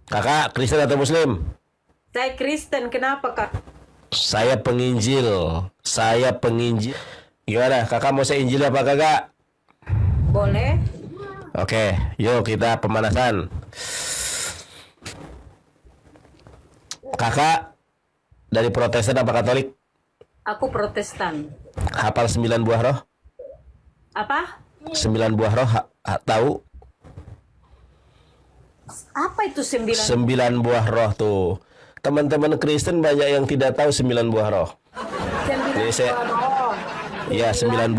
Kakak Kristen atau Muslim? Saya Kristen, kenapa Kak? Saya penginjil. Saya penginjil. Gimana? Kakak mau saya injil apa kakak? Boleh? Oke, yuk kita pemanasan. Kakak dari Protestan apa Katolik? Aku Protestan. Hafal 9 buah roh? Apa? 9 buah roh tahu? Apa itu 9? 9 buah roh tuh. Teman-teman Kristen banyak yang tidak tahu 9 buah roh. 9 Jadi saya, buah roh. ya 9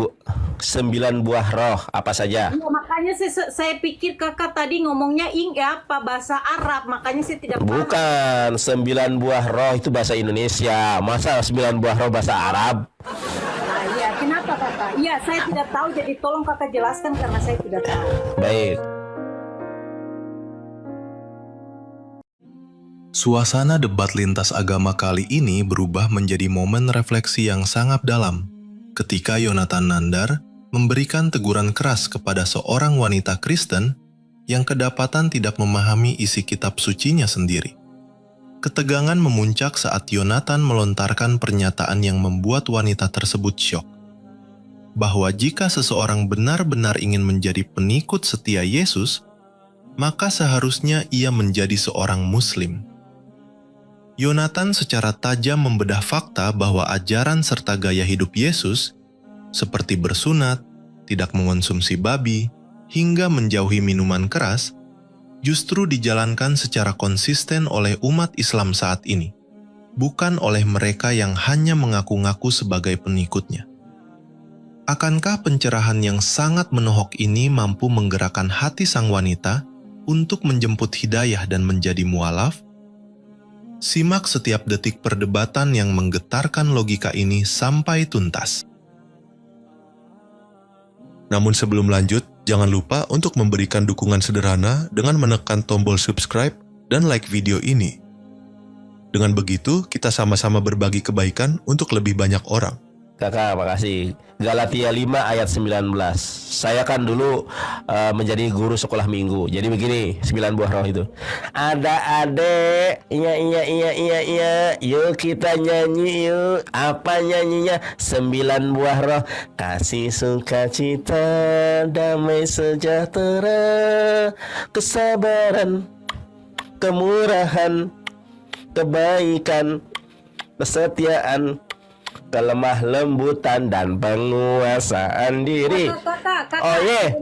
buah roh apa saja? Ya, makanya saya pikir kakak tadi ngomongnya apa bahasa Arab, makanya saya tidak paham. Bukan, 9 buah roh itu bahasa Indonesia. Masa 9 buah roh bahasa Arab? Nah, iya, kenapa kakak? Iya, saya tidak tahu, jadi tolong kakak jelaskan karena saya tidak tahu. Baik. Suasana debat lintas agama kali ini berubah menjadi momen refleksi yang sangat dalam ketika Yonatan Nandar memberikan teguran keras kepada seorang wanita Kristen yang kedapatan tidak memahami isi kitab sucinya sendiri. Ketegangan memuncak saat Yonatan melontarkan pernyataan yang membuat wanita tersebut syok, bahwa jika seseorang benar-benar ingin menjadi pengikut setia Yesus, maka seharusnya ia menjadi seorang Muslim. Yonatan secara tajam membedah fakta bahwa ajaran serta gaya hidup Yesus, seperti bersunat, tidak mengonsumsi babi, hingga menjauhi minuman keras, justru dijalankan secara konsisten oleh umat Islam saat ini, bukan oleh mereka yang hanya mengaku-ngaku sebagai pengikutnya. Akankah pencerahan yang sangat menohok ini mampu menggerakkan hati sang wanita untuk menjemput hidayah dan menjadi mualaf? Simak setiap detik perdebatan yang menggetarkan logika ini sampai tuntas. Namun sebelum lanjut, jangan lupa untuk memberikan dukungan sederhana dengan menekan tombol subscribe dan like video ini. Dengan begitu, kita sama-sama berbagi kebaikan untuk lebih banyak orang. Kakak, makasih. Galatia 5 ayat 19. Saya kan dulu menjadi guru sekolah minggu. Jadi begini, 9 buah roh itu. Ada adek, iya. Yuk kita nyanyi yuk. Apa nyanyinya? 9 buah roh. Kasih, sukacita, damai sejahtera, kesabaran, kemurahan, kebaikan, kesetiaan, kelemah lembutan dan penguasaan diri. Kakak, Oye.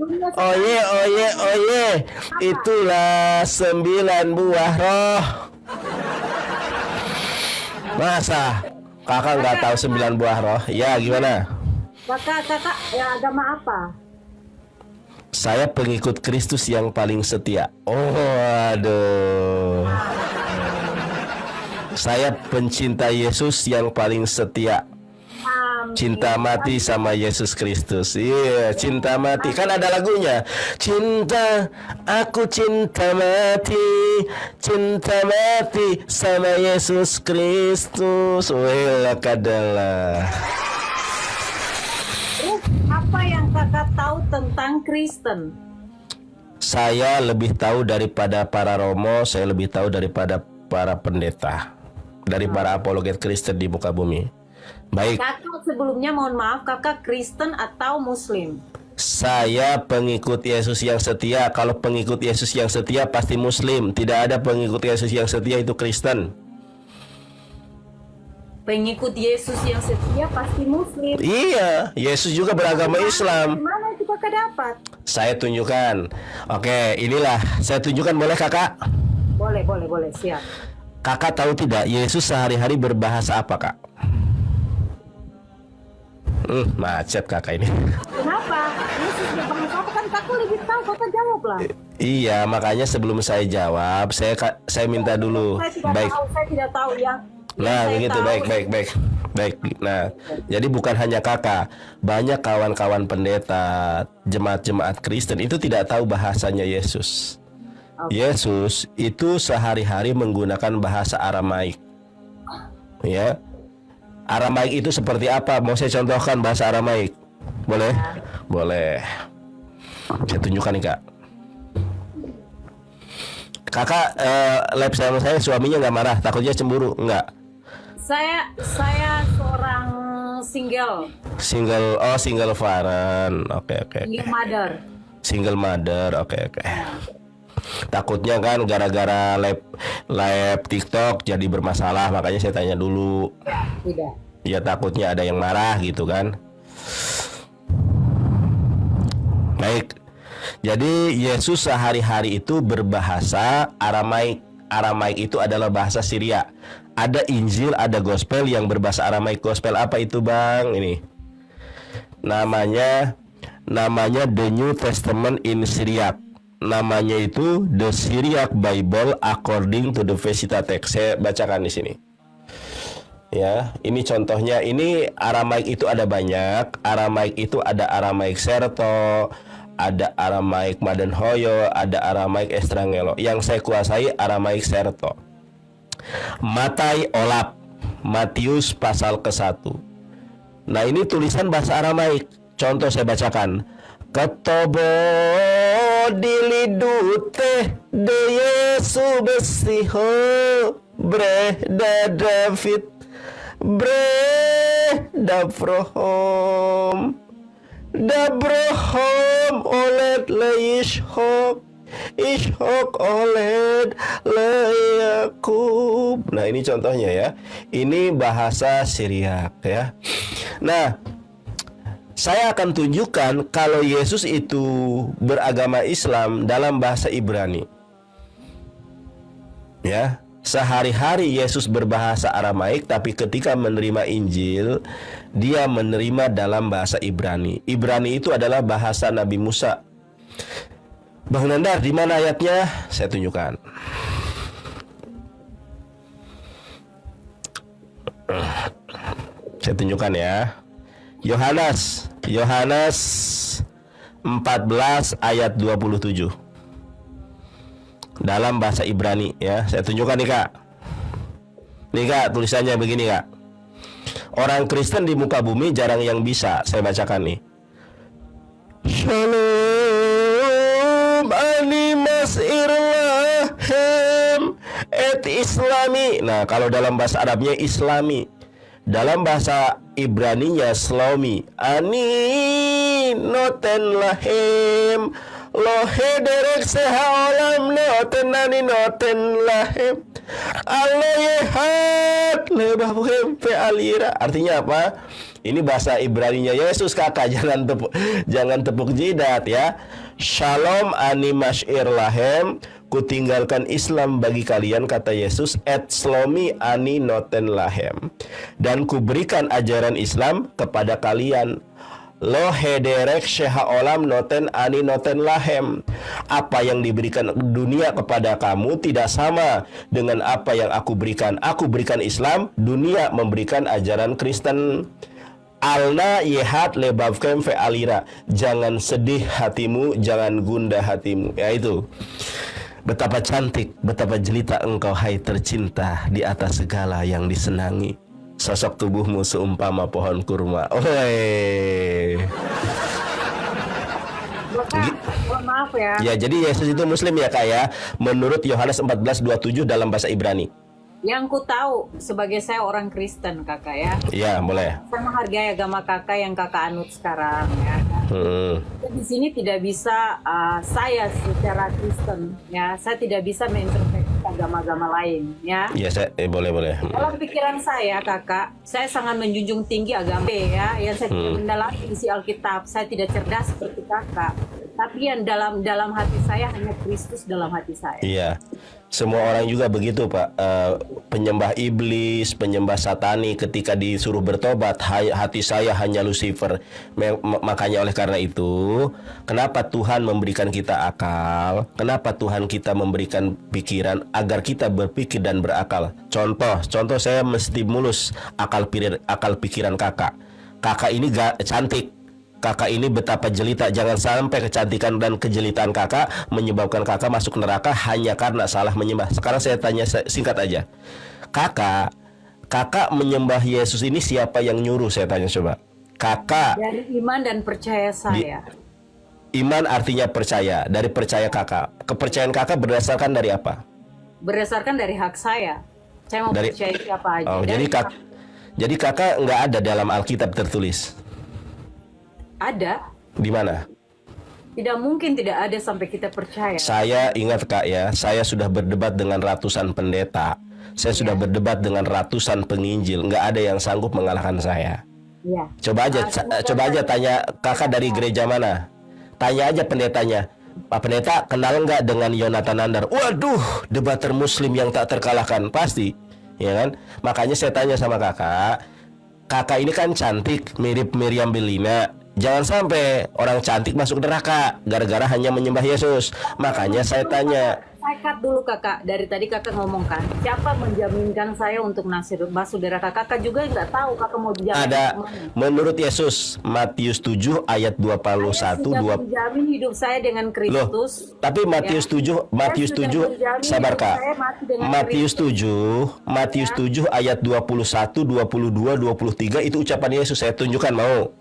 Itulah 9 buah roh. Masa kakak nggak tahu 9 buah roh? Ya gimana? Kakak, ya agama apa? Saya pengikut Kristus yang paling setia. Oh, aduh. Saya pencinta Yesus yang paling setia. Cinta mati sama Yesus Kristus. Iya, cinta mati. Kan ada lagunya. Cinta, aku cinta mati sama Yesus Kristus. Wela kadalah. Terus apa yang kakak tahu tentang Kristen? Saya lebih tahu daripada para romo, saya lebih tahu daripada para pendeta, dari para apologet Kristen di muka bumi. Baik. Kakak sebelumnya mohon maaf, kakak Kristen atau Muslim? Saya pengikut Yesus yang setia. Kalau pengikut Yesus yang setia pasti Muslim. Tidak ada pengikut Yesus yang setia itu Kristen. Pengikut Yesus yang setia pasti Muslim. Iya, Yesus juga beragama Islam. Gimana itu kakak dapat? Saya tunjukkan. Oke, inilah. Saya tunjukkan, boleh kakak? Boleh, siap. Kakak tahu tidak, Yesus sehari-hari berbahasa apa, kak? Macet kakak ini. Kenapa? Yesus berbahasa apa, kan kakak lebih tahu, kakak jawab lah. Iya, makanya sebelum saya jawab, saya minta dulu. Saya tidak tahu yang Nah, saya begitu. tahu. Baik. Nah, jadi bukan hanya kakak, banyak kawan-kawan pendeta, jemaat-jemaat Kristen itu tidak tahu bahasanya Yesus. Yesus itu sehari-hari menggunakan bahasa Aramaik. Ya. Aramaik itu seperti apa? Mau saya contohkan bahasa Aramaik? Boleh? Boleh. Saya tunjukkan nih, Kak. Kakak lab sama saya, suaminya nggak marah, takutnya cemburu, nggak? Saya seorang single Single parent, oke. single mother. Single mother, oke. Takutnya kan gara-gara live TikTok jadi bermasalah, makanya saya tanya dulu. Tidak. Ya takutnya ada yang marah gitu kan. Baik. Jadi Yesus sehari-hari itu berbahasa Aramaik. Aramaik itu adalah bahasa Syria. Ada Injil, ada Gospel yang berbahasa Aramaik. Gospel apa itu, Bang? Ini. Namanya The New Testament in Syriac. Namanya itu The Syriac Bible according to the Peshitta Text. Saya bacakan di sini. Ya, ini contohnya. Ini Aramaik itu ada banyak. Aramaik itu ada Aramaik Serto, ada Aramaik Madenhoyo, ada Aramaik Estrangelo. Yang saya kuasai Aramaik Serto. Matai Olap, Matius pasal ke-1. Nah, ini tulisan bahasa Aramaik. Contoh saya bacakan. Ketobo dilidute de Yesu besiho bre da David bre da Frohom oled le Ishok oled le Yakub. Nah, ini contohnya ya. Ini bahasa Syriak ya. Nah, saya akan tunjukkan kalau Yesus itu beragama Islam dalam bahasa Ibrani. Ya, sehari-hari Yesus berbahasa Aramaik, tapi ketika menerima Injil, dia menerima dalam bahasa Ibrani. Ibrani itu adalah bahasa Nabi Musa. Bang Nandar, di mana ayatnya? Saya tunjukkan. Saya tunjukkan ya. Yohanes 14 ayat 27 dalam bahasa Ibrani ya. Saya tunjukkan nih Kak. Nih Kak, tulisannya begini Kak. Orang Kristen di muka bumi jarang yang bisa. Saya bacakan nih. Shalom animas irlahem et islami. Nah, kalau dalam bahasa Arabnya Islami. Dalam bahasa Ibraninya Shlomi. Ani noten lahem lohe derek seha olam noten ani noten lahem aloyehat lebahmuhem pe alira. Artinya apa? Ini bahasa Ibraninya Yesus Kakak. Jangan tepuk jidat ya. Shalom ani masyir lahem, kutinggalkan Islam bagi kalian, kata Yesus, et slomi ani noten lahem, dan kuberikan ajaran Islam kepada kalian. Lo hederek syeha olam noten ani noten lahem. Apa yang diberikan dunia kepada kamu tidak sama dengan apa yang aku berikan. Aku berikan Islam, dunia memberikan ajaran Kristen. Alna yehat lebavkem fe alira. Jangan sedih hatimu, jangan gundah hatimu. Ya itu. Betapa cantik, betapa jelita engkau hai tercinta di atas segala yang disenangi. Sosok tubuhmu seumpama pohon kurma. Oi. Maaf ya. Ya, jadi Yesus itu Muslim ya Kak ya. Menurut Yohanes 14:27 dalam bahasa Ibrani. Yang ku tahu sebagai saya orang Kristen Kakak ya. Iya, boleh. Saya menghargai agama Kakak yang Kakak anut sekarang ya. Di sini tidak bisa saya secara Kristen ya, saya tidak bisa mengintervensi agama-agama lain ya. Iya, saya boleh. Dalam pikiran saya Kakak, saya sangat menjunjung tinggi agama ya, yang saya tidak mendalami isi Alkitab. Saya tidak cerdas seperti Kakak, tapi yang dalam hati saya hanya Kristus dalam hati saya. Iya. Semua orang juga begitu Pak. Penyembah iblis, penyembah satani, ketika disuruh bertobat, hati saya hanya Lucifer. Makanya oleh karena itu, kenapa Tuhan memberikan kita akal? Kenapa Tuhan kita memberikan pikiran agar kita berpikir dan berakal? Contoh saya menstimulus akal pikiran kakak. Kakak ini cantik. Kakak ini betapa jelita. Jangan sampai kecantikan dan kejelitaan kakak menyebabkan kakak masuk neraka hanya karena salah menyembah. Sekarang saya tanya singkat aja. Kakak menyembah Yesus ini siapa yang nyuruh? Saya tanya coba. Kakak dari iman dan percaya saya. Iman artinya percaya. Dari percaya kakak. Kepercayaan kakak berdasarkan dari apa? Berdasarkan dari hak saya. Saya mau Dari- percaya siapa aja. Oh, Dari jadi kakak nggak ada dalam Alkitab tertulis. ada, Di mana? tidak mungkin tidak ada sampai kita percaya. Saya ingat kak ya, saya sudah berdebat dengan ratusan pendeta. Saya sudah berdebat dengan ratusan penginjil. Nggak ada yang sanggup mengalahkan saya. Ya. Coba aja tanya kakak dari gereja mana. Tanya aja pendetanya. Pak Pendeta kenal nggak dengan Yonatan Nandar? Waduh, debater Muslim yang tak terkalahkan pasti, ya kan? Makanya saya tanya sama kakak. Kakak ini kan cantik, mirip Miriam Bellina. Jangan sampai orang cantik masuk neraka gara-gara hanya menyembah Yesus. Makanya saya tanya. Saya cut dulu kakak. Dari tadi kakak ngomong kan, siapa menjaminkan saya untuk masuk neraka? Kakak juga nggak tahu kakak mau dijamin Ada kemana. menurut Yesus Matius 7 ayat 21 Saya sudah 2. menjamin hidup saya dengan Kristus. Tapi Matius 7 Saya sudah menjamin sabar hidup Kak. saya mati dengan Matius 7 ayat 21, 22, 23 itu ucapan Yesus. Saya tunjukkan mau.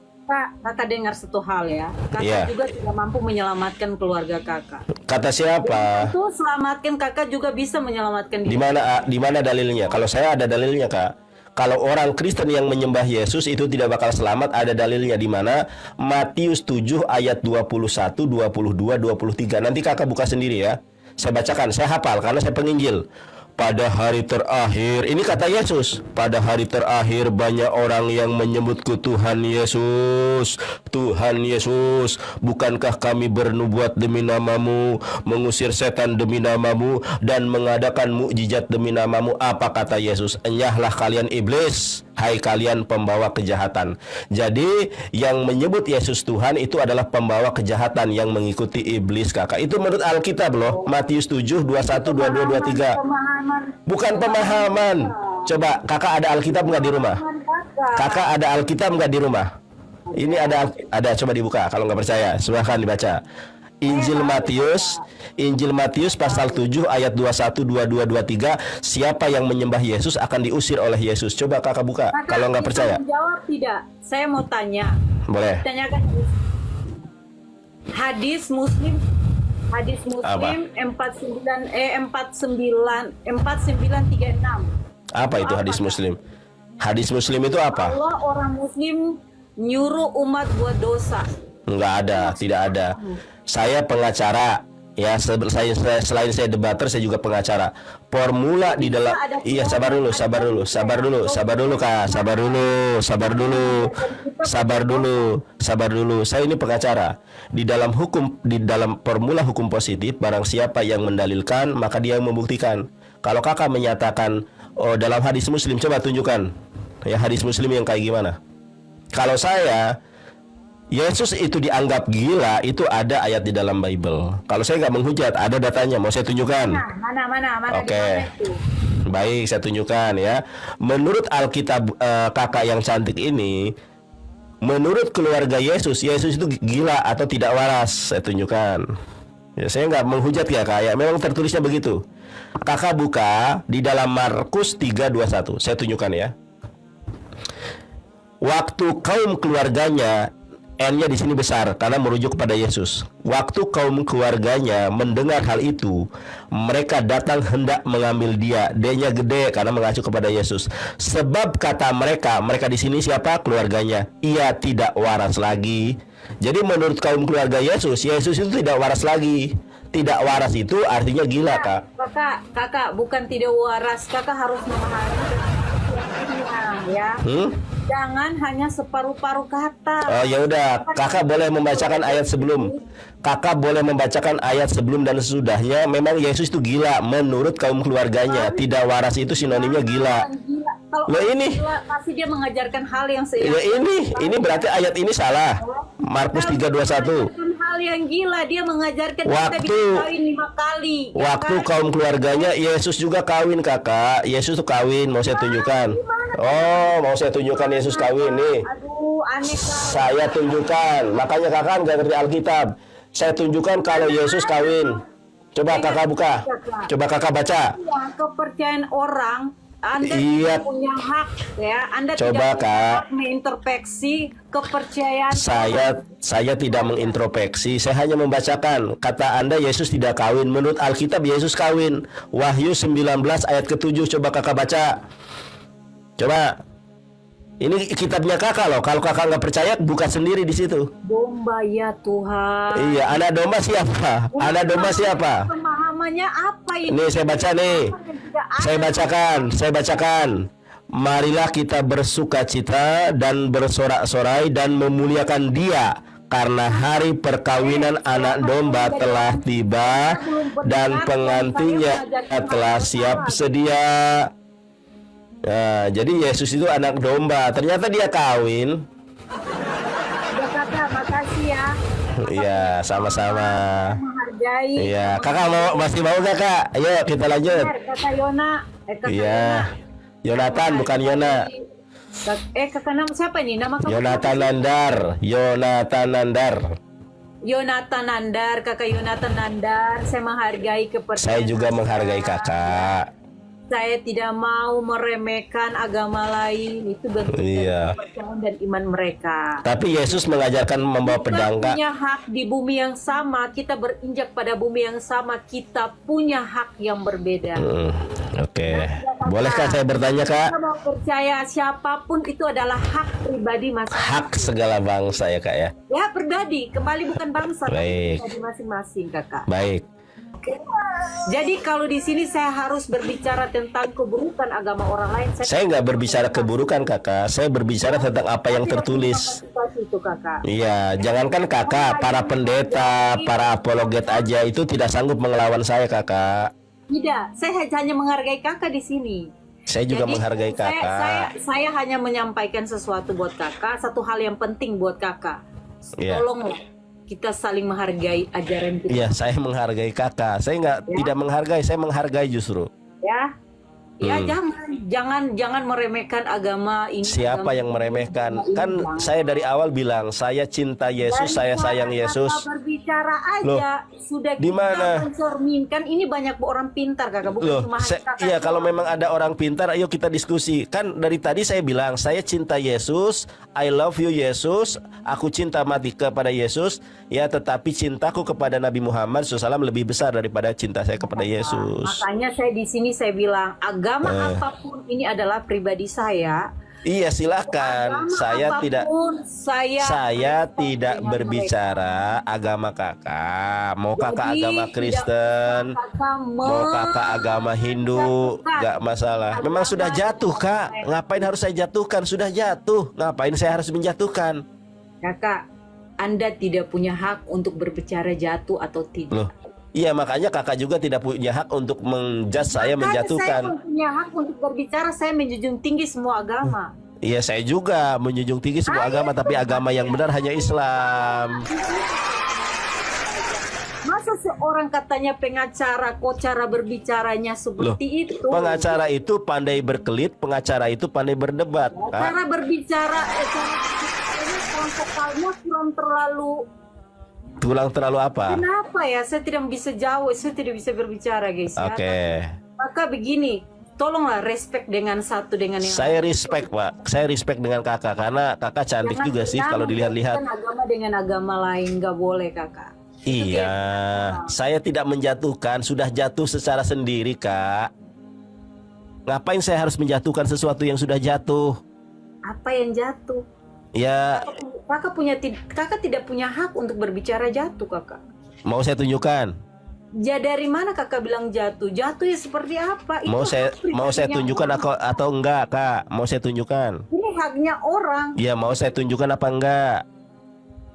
Kakak dengar satu hal ya. Kakak Iya. juga tidak mampu menyelamatkan keluarga kakak. Kata siapa? Itu selamatkan kakak juga bisa menyelamatkan Di diri. mana dalilnya? Kalau saya ada dalilnya, Kak. Kalau orang Kristen yang menyembah Yesus itu tidak bakal selamat, ada dalilnya di mana? Matius 7 ayat 21, 22, 23. Nanti Kakak buka sendiri ya. Saya bacakan, saya hafal karena saya penginjil. Pada hari terakhir, ini kata Yesus, pada hari terakhir banyak orang yang menyebutku Tuhan Yesus, Tuhan Yesus, bukankah kami bernubuat demi namamu, mengusir setan demi namamu, dan mengadakan mukjizat demi namamu? Apa kata Yesus? Enyahlah kalian iblis, hai kalian pembawa kejahatan. Jadi yang menyebut Yesus Tuhan itu adalah pembawa kejahatan yang mengikuti iblis, kakak. Itu menurut Alkitab loh, Matius 7, 21, 22, 23. Bukan pemahaman. Coba kakak ada Alkitab nggak di rumah? Kakak ada Alkitab nggak di rumah? Ini ada coba dibuka. Kalau nggak percaya, silahkan dibaca. Injil Matius pasal 7 ayat 21, 22, 23. Siapa yang menyembah Yesus akan diusir oleh Yesus. Coba kakak buka. Kalau nggak percaya. Jawab tidak. Saya mau tanya. Boleh. Tanyakan hadis Muslim Apa? 4936. Apa itu hadis Muslim? Hadis Muslim itu apa? Allah orang Muslim nyuruh umat buat dosa. Nggak ada, tidak ada. Saya pengacara. Ya, selain saya debater, saya juga pengacara. Formula di dalam, iya sabar dulu, Kak, sabar dulu. Saya ini pengacara. Di dalam formula hukum positif, barang siapa yang mendalilkan, maka dia yang membuktikan. Kalau kakak menyatakan, oh dalam hadis Muslim, coba tunjukkan. Ya hadis Muslim yang kayak gimana? Kalau saya Yesus itu dianggap gila, itu ada ayat di dalam Bible. Kalau saya nggak menghujat, ada datanya. Mau saya tunjukkan? Mana? Oke. Baik, saya tunjukkan ya. Menurut Alkitab kakak yang cantik ini, menurut keluarga Yesus itu gila atau tidak waras. Saya tunjukkan. Ya, saya nggak menghujat ya kak. Ya, memang tertulisnya begitu. Kakak buka di dalam Markus 3:21. Saya tunjukkan ya. Waktu kaum keluarganya, N-nya di sini besar karena merujuk kepada Yesus. Waktu kaum keluarganya mendengar hal itu, mereka datang hendak mengambil dia. D-nya gede karena mengacu kepada Yesus. Sebab kata mereka di sini siapa? Keluarganya. Ia tidak waras lagi. Jadi menurut kaum keluarga Yesus itu tidak waras lagi. Tidak waras itu artinya gila, Kak. Kakak bukan tidak waras. Kakak harus memahami ya. Jangan hanya separuh-paruh kata. Oh ya udah, kakak boleh membacakan ayat sebelum. Kakak boleh membacakan ayat sebelum dan sesudahnya. Memang Yesus itu gila menurut kaum keluarganya. Tidak waras itu sinonimnya gila. Kalau Loh ini, gila, pasti dia mengajarkan hal yang ya ini berarti ayat ini salah. Markus 3:21. Hal yang gila, dia mengajarkan Waktu- kita bisa kawin 5 kali. ya Waktu kan? kaum keluarganya Yesus juga kawin, kakak. Yesus tuh kawin, mau saya tunjukkan. Oh, mau saya tunjukkan Yesus kawin nih. Aduh, aneh kan. Saya tunjukkan. Makanya kakak nggak ngerti Alkitab. Saya tunjukkan kalau Yesus kawin. Coba kakak buka. Coba kakak baca. Ya, kepercayaan orang Anda Iya. tidak punya hak ya. Anda Coba, tidak punya Kak. hak mengintrospeksi kepercayaan. Saya tidak mengintrospeksi, saya hanya membacakan. Kata Anda Yesus tidak kawin, menurut Alkitab Yesus kawin. Wahyu 19 ayat ke-7, coba kakak baca. Coba. Ini kitabnya kakak loh. Kalau kakak nggak percaya, buka sendiri di situ. Domba ya Tuhan. Iya, anak domba siapa? Anak domba siapa? Pemahamannya apa ini? Ini saya baca nih. Saya bacakan. Marilah kita bersukacita dan bersorak-sorai dan memuliakan Dia, karena hari perkawinan anak domba telah tiba dan pengantinnya telah siap sedia. Nah, jadi Yesus itu anak domba. Ternyata dia kawin. Ya kakak, makasih ya. Iya, sama-sama. Menghargai. Iya, kakak masih mau gak, Kak? Ayo kita lanjut. Kakak Yona. Kakak Iya. Yonatan bukan Yona. Kakak nama siapa nih? Nama kamu? Yonatan Nandar. Yonatan Nandar, kakak Yonatan Nandar. Saya menghargai kepercayaan. Saya juga menghargai kakak. Saya tidak mau meremehkan agama lain. Itu bentuk Iya. kepercayaan dan iman mereka. Tapi Yesus mengajarkan membawa pedang, Kita Kak. punya hak di bumi yang sama. Kita berinjak pada bumi yang sama. Kita punya hak yang berbeda. Oke. Bolehkah saya bertanya, Kak? Kita mau percaya siapapun itu adalah hak pribadi masing-masing. Hak segala bangsa ya, Kak ya. Ya pribadi, kembali bukan bangsa, tapi Baik. pribadi masing-masing, kakak. Baik. Jadi kalau di sini saya harus berbicara tentang keburukan agama orang lain. Saya nggak berbicara keburukan, Kakak. Saya berbicara tentang apa yang tertulis. Itu, kakak. Iya, jangankan kakak, para pendeta, para apologet aja itu tidak sanggup melawan saya, Kakak. Tidak, saya hanya menghargai kakak di sini. Saya juga Jadi, menghargai kakak. Saya hanya menyampaikan sesuatu buat kakak, satu hal yang penting buat kakak. Iya. Tolonglah kita saling menghargai ajaran kita. Iya, saya menghargai kakak. Saya nggak tidak menghargai, saya menghargai justru. Ya, ya jangan meremehkan agama ini. Siapa agama yang meremehkan? ini, Kan Bang. saya dari awal bilang saya cinta Yesus, saya sayang Yesus. Kakak berbicara aja sudah di mana? kita mencerminkan ini banyak orang pintar kakak bukan Loh, cuma kakak iya kalau doang. memang ada orang pintar, ayo kita diskusi. Kan dari tadi saya bilang saya cinta Yesus, I love you Yesus, aku cinta mati kepada Yesus. Ya, tetapi cintaku kepada Nabi Muhammad SAW lebih besar daripada cinta saya kepada Yesus. Makanya saya di sini saya bilang agama apapun ini adalah pribadi saya. Iya, silakan. Saya tidak Saya tidak dengan berbicara agama kakak. Mau kakak Jadi, agama Kristen, mau kakak agama Hindu, nggak masalah. Memang sudah jatuh, Kak. Ngapain harus saya jatuhkan? Sudah jatuh. Ngapain saya harus menjatuhkan? Kakak, Anda tidak punya hak untuk berbicara jatuh atau tidak. Loh, iya, makanya kakak juga tidak punya hak untuk menjudge saya, Makanya menjatuhkan. Saya punya hak untuk berbicara. Saya menjunjung tinggi semua agama. Iya, saya juga menjunjung tinggi semua agama, tapi agama yang benar hanya Islam. Masa seorang katanya pengacara kok cara berbicaranya seperti itu? Pengacara itu pandai berkelit, pengacara itu pandai berdebat. Kak. Cara berbicara vokalnya kurang terlalu apa? Kenapa ya? Saya tidak bisa jawab, saya tidak bisa berbicara, guys. Oke. Ya. Maka begini, tolonglah respect dengan satu dengan yang Saya respect, Pak. Saya respect dengan kakak karena kakak cantik juga sih kalau dilihat-lihat. Agama dengan agama lain nggak boleh, kakak. Iya, saya tidak menjatuhkan, sudah jatuh secara sendiri, Kak. Ngapain saya harus menjatuhkan sesuatu yang sudah jatuh? Apa yang jatuh? Ya, Kakak tidak punya hak untuk berbicara jatuh, kakak. mau saya tunjukkan? Ya dari mana kakak bilang jatuh? Jatuh ya seperti apa? Itu Mau saya pribadinya tunjukkan orang. atau enggak, Kak? Mau saya tunjukkan? Ini haknya orang. Ya, mau saya tunjukkan apa enggak?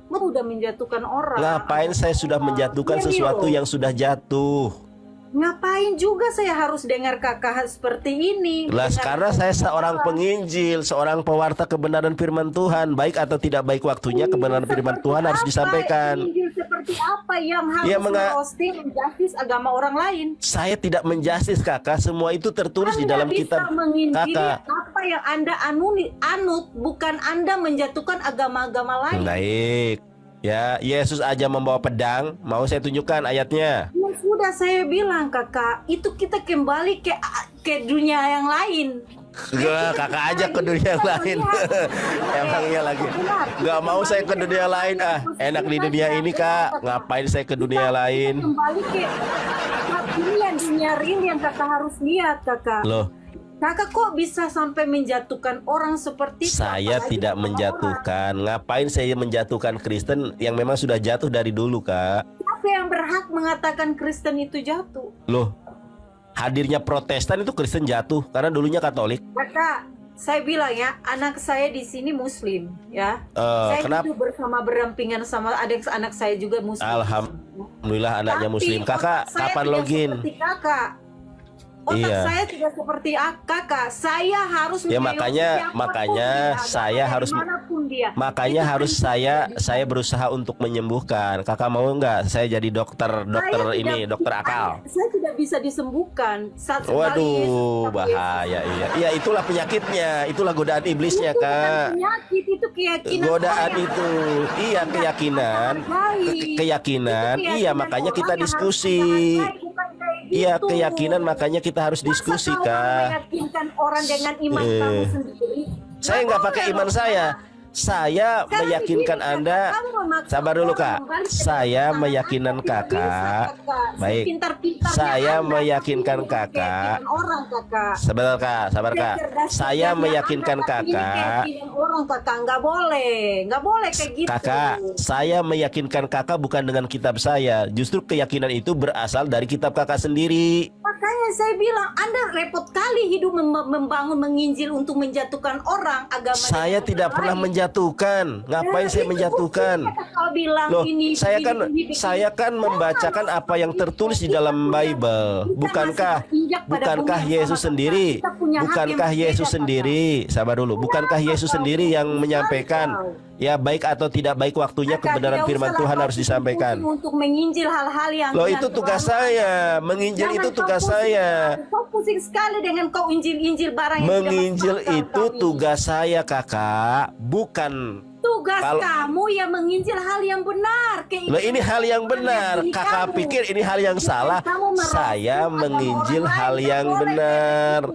Mau udah menjatuhkan orang. Ngapain saya sudah menjatuhkan Ini sesuatu loh. yang sudah jatuh? Ngapain juga saya harus dengar kakak seperti ini? Lah, karena saya seorang penginjil, seorang pewarta kebenaran firman Tuhan. Baik atau tidak baik waktunya, kebenaran firman Tuhan harus disampaikan. Injil seperti apa yang harus Ya, merosting menjustis agama orang lain? Saya tidak menjustis, kakak. Semua itu tertulis di dalam Anda bisa kitab menginjili kakak. apa yang Anda anut, bukan Anda menjatuhkan agama-agama lain. Baik. Ya, Yesus aja membawa pedang. Mau saya tunjukkan ayatnya? Ya sudah saya bilang kakak, itu kita kembali ke ke dunia yang lain. Kakak aja ke dunia yang lain. Emang iya lagi. Nggak mau saya ke dunia lain. Enak di dunia ini, Kak. Ngapain saya ke dunia lain? Kembali ke dunia real yang kakak harus lihat, kakak. Loh, Kakak kok bisa sampai menjatuhkan orang seperti itu? saya Apalagi tidak sama menjatuhkan. Ngapain saya menjatuhkan Kristen yang memang sudah jatuh dari dulu, Kak? Siapa yang berhak mengatakan Kristen itu jatuh? Loh, hadirnya Protestan itu Kristen jatuh karena dulunya Katolik. Kakak, saya bilang ya, anak saya di sini Muslim, ya. Saya Kenapa? hidup bersama berdampingan sama anak saya juga Muslim. Alhamdulillah anaknya Tapi Muslim. Kakak, otak saya kapan tidak login? Seperti kakak. Otak Iya. saya tidak seperti kakak. Saya harus Ya, menyayangi makanya siapapun dia, saya dari harus manapun dia. Makanya Itu harus prinsip saya berusaha untuk menyembuhkan. Kakak mau nggak saya jadi dokter dokter akal? Saya tidak bisa disembuhkan. Waduh, bahaya. Iya, itulah penyakitnya, itulah godaan iblisnya, Itu bukan Kak. penyakit, itu keyakinan Godaan orang. itu, iya keyakinan, keyakinan, Itu iya keyakinan makanya orang kita yang harus diskusi. kita hargai, bukan kayak Iya gitu. keyakinan, makanya kita harus diskusi, Masa kau Kak. meyakinkan orang dengan iman kamu sendiri? Saya nggak pakai iman saya. Saya Sekarang meyakinkan begini, Anda. Kakak, kamu memaksa Sabar dulu, orang Kak. membalik ke Saya dalam meyakinkan Anda tidak bisa, Kakak. Kakak. Baik. Sepintar-pintarnya Saya Anda, meyakinkan tapi ini Kakak. keyakinan orang, Kakak. Sabar, Kak. Sabar, Kak. Saya meyakinkan Anda, tapi ini Kakak. keyakinan orang, Kakak. Nggak boleh kayak gitu. Kakak, saya meyakinkan Kakak bukan dengan kitab saya. Justru keyakinan itu berasal dari kitab Kakak sendiri. Makanya saya bilang, Anda repot kali hidup membangun menginjil untuk menjatuhkan orang agama. Saya dengan tidak orang pernah lain. menjatuhkan. Ngapain saya Itu menjatuhkan? buktinya kau bilang Loh, ini, saya begini. kan membacakan apa yang tertulis di dalam Bible. Bukankah Yesus sendiri? Bukankah Yesus sendiri? Sabar dulu. Bukankah Yesus sendiri yang menyampaikan? Ya, baik atau tidak baik waktunya kebenaran firman Tuhan harus disampaikan. Untuk menginjil hal-hal yang Loh, itu tugas saya. Menginjil itu tugas saya. Kau pusing sekali dengan kau injil barang yang Menginjil tidak masuk itu akal kami. tugas saya, Kakak. Bukan. Tugas Kalau- kamu yang menginjil hal yang benar. Loh, ini hal yang benar. Kakak pikir ini hal yang salah. Saya menginjil hal yang benar.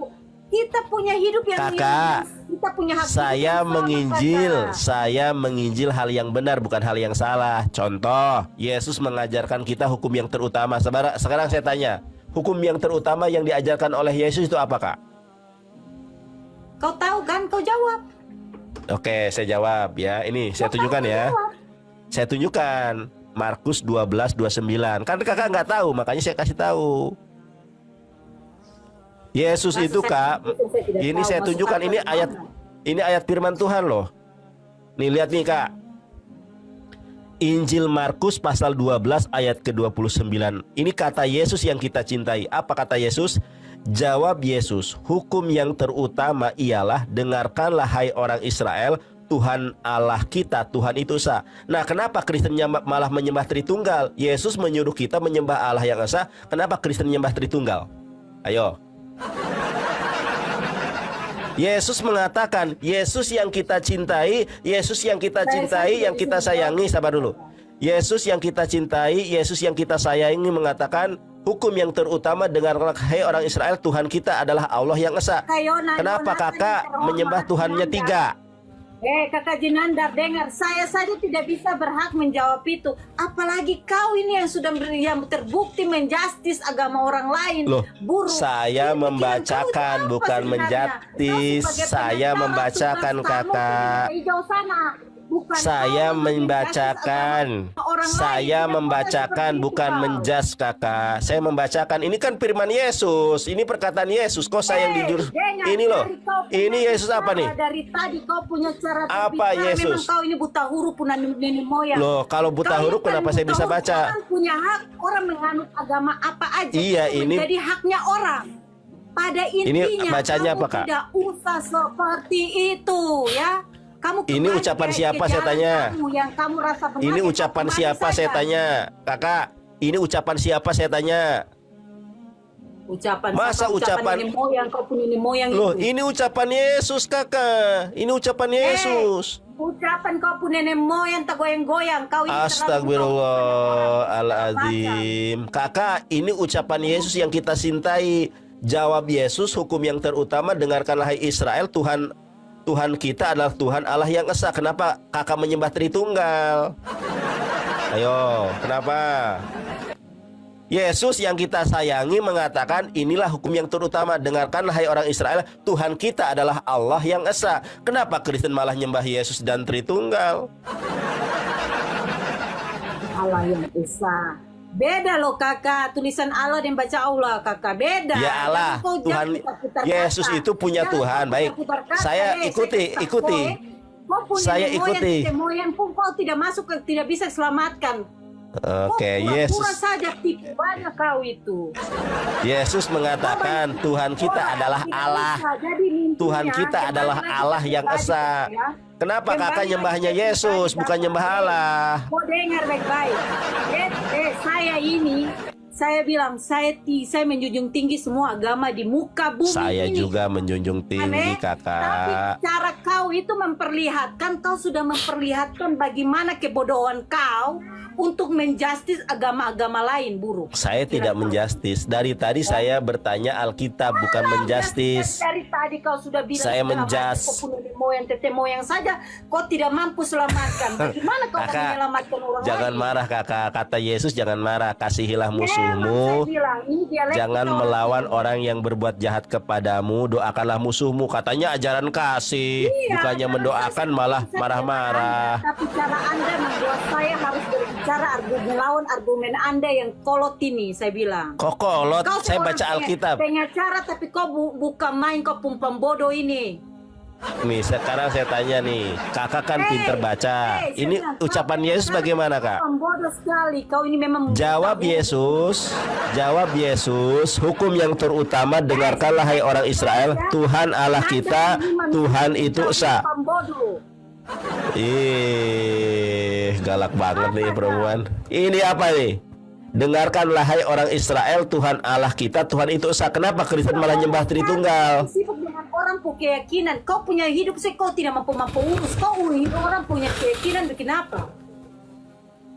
Kita punya hidup yang Kakak, kita punya hak hidup Saya yang sama, Kakak. saya menginjil hal yang benar, bukan hal yang salah. Contoh, Yesus mengajarkan kita hukum yang terutama. Sekarang saya tanya, hukum yang terutama yang diajarkan oleh Yesus itu apa, Kak? Kau tahu kan? Kau jawab. Oke, saya jawab ya. Ini saya tunjukkan ya. Saya tunjukkan Markus 12:29. Kan Kakak nggak tahu, makanya saya kasih tahu. Yesus Maksud itu, saya Kak, saya tidak ini tahu saya masuk tunjukkan akal ini ayat firman Tuhan loh. Nih lihat nih, Kak. Injil Markus pasal 12 ayat ke-29. Ini kata Yesus yang kita cintai. Apa kata Yesus? Jawab Yesus, hukum yang terutama ialah dengarkanlah hai orang Israel, Tuhan Allah kita, Tuhan itu esa. Nah, kenapa Kristen malah menyembah Tritunggal? Yesus menyuruh kita menyembah Allah yang esa. Kenapa Kristen menyembah Tritunggal? Ayo. Yesus mengatakan, Yesus yang kita cintai, Yesus yang kita cintai, yang kita sayangi. Sabar dulu. Yesus yang kita cintai, Yesus yang kita sayangi mengatakan, hukum yang terutama dengarlah hai orang Israel, Tuhan kita adalah Allah yang esa. Kenapa kakak menyembah Tuhannya tiga? Kakak Jinandar, dengar, saya saja tidak bisa berhak menjawab itu. Apalagi kau ini yang sudah yang terbukti menjustis agama orang lain. Loh, Buruk. saya Jadi membacakan pikiran kau bukan apa sebenarnya? menjustis. Kau sebagai Saya pengacara, membacakan, tugas kamu Kakak. di hijau sana. Bukan Saya kau membacakan. menjustis orang lain. Saya Tidak boleh membacakan seperti itu, bukan kau. menjas, Kakak. Saya membacakan. Ini kan firman Yesus. Ini perkataan Yesus. Kok saya yang jujur? Dengar, Ini loh. dari kau punya Ini Yesus apa cara, nih? Dari tadi kau punya cara Apa berbicara. Yesus? Memang kau ini buta huruf pun nenek moyang. Loh, kalau buta Kau huruf ini kan kenapa saya buta bisa huruf. baca? Orang punya hak, orang menganut agama apa aja. Iya, itu ini- menjadi haknya orang. Pada intinya bacanya kamu apa, Kak? tidak usah seperti itu, ya. Kamu Ini kembali ucapan ke siapa, saya jalan tanya? kamu yang kamu rasa benar, Ini ya, ucapan kembali siapa saja. saya tanya? Kakak, ini ucapan siapa saya tanya? Ucapan Masa siapa? ucapan- nenek moyang, kau punya nenek moyang Loh, itu. ini ucapan Yesus, Kakak. Ini ucapan Yesus. Ucapan kau punya nenek moyang tak goyang-goyang. Kau ini Astagfirullahaladzim. Kakak, ini ucapan Yesus yang kita cintai. Jawab Yesus, hukum yang terutama, dengarkanlah hai Israel, Tuhan kita adalah Tuhan Allah yang esa. Kenapa kakak menyembah Tritunggal? Ayo, kenapa? Yesus yang kita sayangi mengatakan, inilah hukum yang terutama, dengarkanlah hai orang Israel, Tuhan kita adalah Allah yang esa. Kenapa Kristen malah nyembah Yesus dan Tritunggal? Allah yang esa. Beda loh kakak, tulisan Allah dan baca Allah kakak, beda. Ya Allah, Jangan kau Tuhan putar-putar Yesus kata. itu punya Jangan Tuhan. kau Baik, putar-putar kata, saya ikuti. Kau punya Saya nemoyan, ikuti. nemoyan pun kau tidak masuk, tidak bisa selamatkan. Oke, Kau Yesus. pura-pura saja, tipu banyak kau itu. Yesus mengatakan Tuhan kita adalah Allah. Tuhan kita adalah Allah yang esa. Kenapa kakak nyembahnya Yesus bukan nyembah Allah? Mau dengar baik-baik. Saya ini, saya bilang saya menjunjung tinggi semua agama di muka bumi Saya ini. juga menjunjung tinggi Aneh, tapi kakak. cara kau itu memperlihatkan, kau sudah memperlihatkan bagaimana kebodohan kau untuk menjustis agama-agama lain, buruk. Saya tidak menjustis. Dari tadi saya bertanya Alkitab, bukan menjustis. Dari tadi kau sudah bilang Saya segala macam, menjas. kau punya moyang tete moyang saja, kau tidak mampu selamatkan. Bagaimana kau akan Kakak, menyelamatkan orang jangan lain? marah kakak. Kata Yesus, jangan marah. Kasihilah Memang musuhmu. saya bilang, ini dialektika Jangan orang melawan ini. orang yang berbuat jahat kepadamu. Doakanlah musuhmu. Katanya ajaran kasih. Iya, Bukannya cara mendoakan saya malah saya marah-marah. Anda, tapi cara Anda membuat saya harus berbicara melawan argumen Anda yang kolot ini, saya bilang. Kok kolot? Kau Saya seorang baca Alkitab. pengacara, tapi kau bukan main, kau pumpam bodoh ini. Nih sekarang saya tanya nih, kakak kan pinter baca. Saya Ini bilang, ucapan kau Yesus bagaimana kak? pumpam bodoh sekali, kau ini memang. Jawab Yesus, hukum yang terutama, dengarkanlah hai orang Israel, Tuhan Allah kita, Tuhan itu esa. Pumpam bodoh. Galak banget nih perempuan. Ini apa nih? Dengarkanlah hai orang Israel, Tuhan Allah kita, Tuhan itu esa. Kenapa Kristen malah nyembah Tritunggal? Sibuk dengan orang punya keyakinan. Kau punya hidup sih, kau tidak mampu urus. Kau orang punya keyakinan, bikin apa?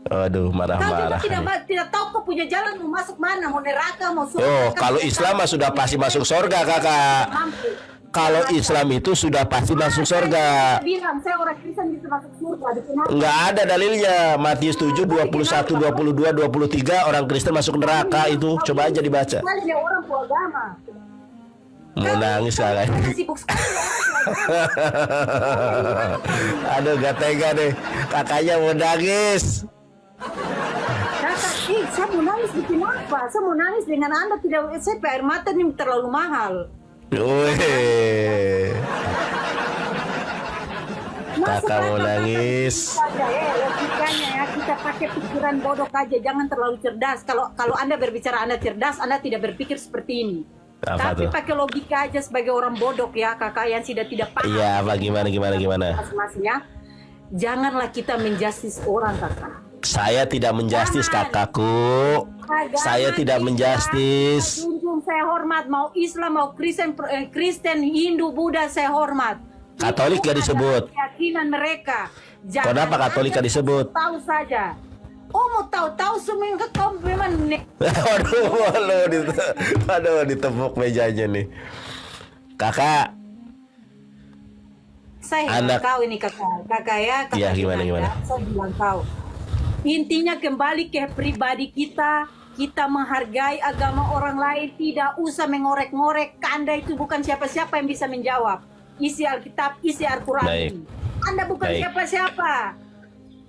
Aduh, Kau marah-marah. juga nih. tidak tahu kau punya jalan mau masuk mana, mau neraka, mau surga. Oh, Kau kalau tidak Islam mah tahu. sudah pasti masuk surga kakak. Mampu. Kalau Islam itu sudah pasti masuk surga. Saya bilang, saya orang Kristen bisa masuk surga. Bikin apa? Nggak ada dalilnya. Matius 7, 21, 22, 23 orang Kristen masuk neraka itu. Coba aja dibaca. Sekali dia orang agama. Mau nangis kakak. Sibuk sekali. Aduh, gak tega deh. Kakaknya mau nangis. Kakak, saya mau nangis bikin apa? Saya mau nangis dengan Anda tidak. Saya air mata ini terlalu mahal. Wih. Masa Kakak mau nangis. Saja, logikanya ya, kita pakai pikiran bodoh aja, jangan terlalu cerdas. Kalau Anda berbicara Anda cerdas, Anda tidak berpikir seperti ini. Apa Tapi tuh? pakai logika aja sebagai orang bodoh ya, kakak yang tidak paham. Iya, apa gimana? Masing-masing ya. Janganlah kita menjustis orang, kakak. Saya tidak menjustis kakakku. Saya tidak menjustis. Junjung, saya hormat, mau Islam, mau Kristen, Hindu, Buddha, saya hormat. Katolik Itu gak disebut. adalah keyakinan mereka. Kenapa Katolik gak disebut? Tahu saja. Oh, mau tahu semua yang kau memang Aduh, ditepuk mejanya nih. Kakak, saya Anak- bilang kau ini kakak ya. Iya, gimana? Saya bilang kau. Intinya kembali ke pribadi kita. Kita menghargai agama orang lain. Tidak usah mengorek-ngorek. Anda itu bukan siapa-siapa yang bisa menjawab isi Alkitab, isi Al-Quran. Baik. ini. Anda bukan Baik. siapa-siapa.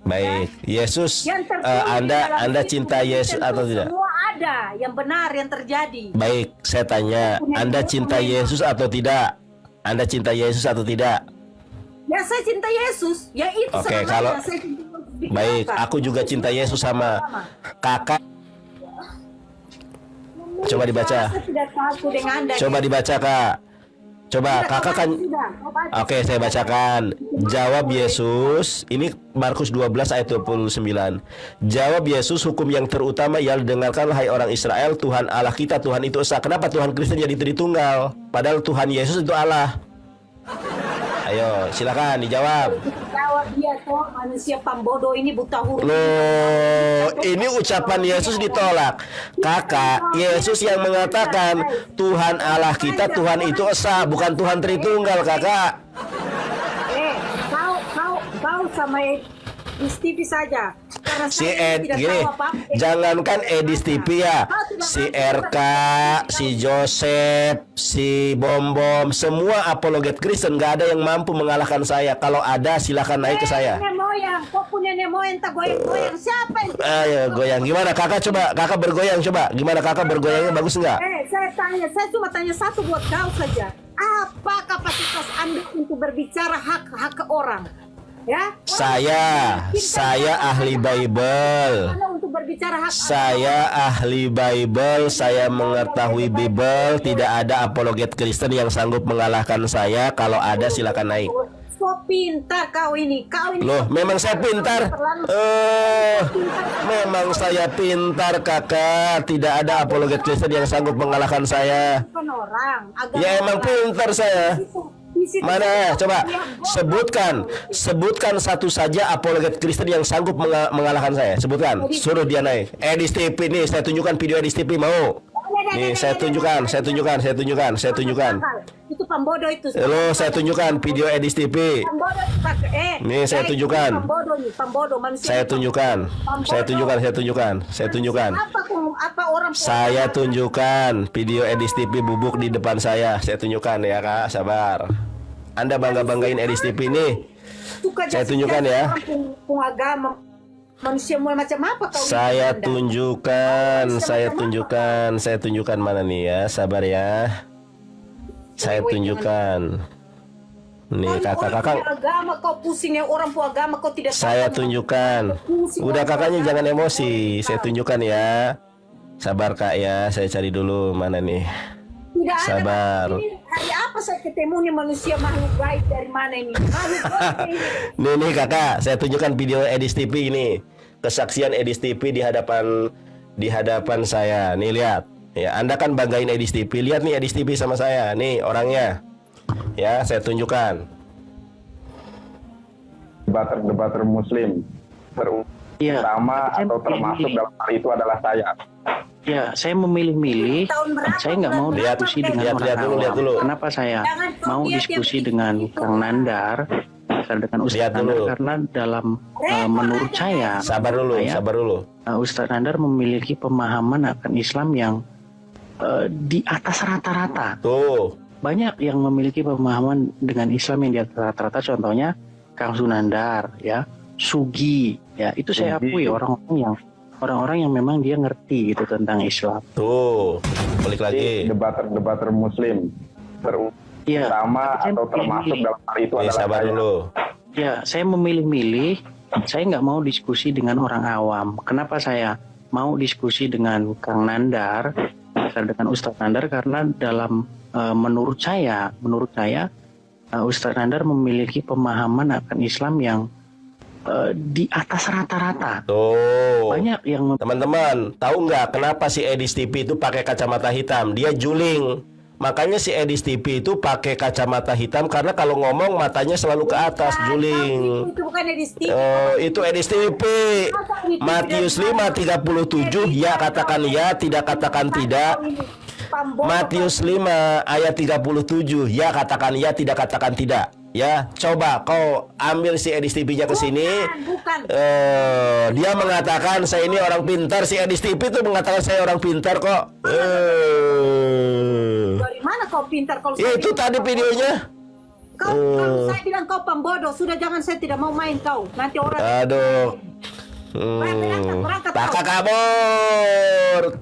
baik. Yesus, Yang tertulis di dalam Anda hidup cinta ini Yesus tentu atau tidak? Semua ada yang benar yang terjadi. Baik, saya tanya, Anda cinta Yesus atau tidak? Anda cinta Yesus atau tidak? Ya saya cinta Yesus. Ya itu Oke, selamanya kalau- saya cinta Yesus. Bikin Baik, apa? aku juga cinta Yesus sama kakak. Coba dibaca. Saya tidak takut dengan Anda. Coba dibaca kak. Coba Sudah, kakak kau kan. baca sudah, kau baca. Oke, saya bacakan. Jawab Yesus. Ini Markus 12 ayat 29. Jawab Yesus, hukum yang terutama ialah dengarkanlah hai orang Israel, Tuhan Allah kita, Tuhan itu esa. Kenapa Tuhan Kristen jadi Tritunggal? Padahal Tuhan Yesus itu Allah. Ayo, silakan dijawab. Jawab bahwa dia tuh manusia pambodo ini buta huruf. Loh, ini ucapan Yesus ditolak. Kakak, Yesus yang mengatakan Tuhan Allah kita, Tuhan itu esa, bukan Tuhan Tritunggal, kakak. Kau sama Edis TV saja. Karena Si saya Ed, tidak gini, tahu apa-apa. jangankan Edis TV ya, si RK, si Joseph, si Bom Bom, semua apologet Kristen gak ada yang mampu mengalahkan saya. Kalau ada silahkan naik ke saya. Nenek moyang, kau punya nenek moyang tak goyang-goyang, siapa yang... Ayo goyang, gimana kakak coba, kakak bergoyang coba, gimana kakak bergoyangnya bagus nggak? Saya cuma tanya satu buat kau saja. Apa kapasitas Anda untuk berbicara hak orang? Ya? Saya ahli Bible. Anda untuk berbicara hak Saya ahli Bible, saya mengetahui Bible, tidak ada apologet Kristen yang sanggup mengalahkan saya. Kalau ada silakan naik. So pintar kau ini. Loh, memang saya pintar. Memang saya pintar, kakak. Tidak ada apologet Kristen yang sanggup mengalahkan saya. Bukan orang. Ya emang pintar saya. Mana? Coba sebutkan satu saja apologet Kristen yang sanggup mengalahkan saya. Sebutkan. Suruh dia naik. Edis TV nih, saya tunjukkan video Edis TV mau. Nih, saya tunjukkan. Itu pambodo itu. Halo, saya tunjukkan video Edis TV. Nih, saya tunjukkan. Pambodo manusia. Saya tunjukkan. Apa orang Saya tunjukkan video Edis TV bubuk di depan saya. Saya tunjukkan ya, Kak. Sabar. Anda bangga-banggain Edis TV nih. Saya tunjukkan ya. Agama manusia mulai macam apa kau? Saya tunjukkan mana nih ya. Sabar ya. Saya tunjukkan. Nih kakak. Agama kau pusing ya, orang pun agama kau tidak. Saya tunjukkan. Udah kakaknya jangan emosi. Saya tunjukkan ya. Sabar kak ya. Saya cari dulu mana nih. Tidak ada. Sabar. Hari apa saya ketemu nih manusia makhluk gaib dari mana ini? Makhluk gaib ini. Nih kakak, saya tunjukkan video Edis TV ini. Kesaksian Edis TV di hadapan saya. Nih lihat. Ya, Anda kan banggain Edis TV. Lihat nih Edis TV sama saya. Nih orangnya. Ya, saya tunjukkan. Debater Muslim terutama atau termasuk dalam hal itu adalah saya. Ya, saya memilih-milih. Saya nggak mau diskusi dengan orang awam. Kenapa saya mau diskusi dengan Kang Nandar, dengan Ustadz Nandar? Karena dalam menurut saya, sabar dulu. Ustadz Nandar memiliki pemahaman akan Islam yang di atas rata-rata. Tuh. Banyak yang memiliki pemahaman dengan Islam yang di atas rata-rata. Contohnya Kang Sunandar, ya, Sugi, ya, itu saya akui orang-orang yang memang dia ngerti gitu tentang Islam. Tuh, balik lagi. Debater Muslim terutama atau termasuk dalam hal itu adalah sabar saya. dulu. Ya, saya memilih-milih. Saya nggak mau diskusi dengan orang awam. Kenapa saya mau diskusi dengan Kang Nandar, dengan Ustadz Nandar? Karena dalam menurut saya Ustadz Nandar memiliki pemahaman akan Islam yang di atas rata-rata. Tuh. Banyak yang teman-teman tahu nggak kenapa si Edis TV itu pakai kacamata hitam? Dia juling. Makanya si Edis TV itu pakai kacamata hitam karena kalau ngomong matanya selalu ke atas, juling. Itu bukan Edis TV. Itu Edis TV. Matius 5:37, ya katakan ya, tidak katakan tidak. Matius 5 ayat 37, ya katakan ya, tidak katakan tidak. Ya, coba kau ambil si Edis TV-nya ke sini. Dia mengatakan saya ini orang pintar. Si Edis TV itu mengatakan saya orang pintar kok. Dari mana kau pintar kalau itu tadi videonya. Saya bilang kau pembodoh. Sudah, jangan, saya tidak mau main kau. Nanti orang. Aduh. Berangkat. Kakak kabur.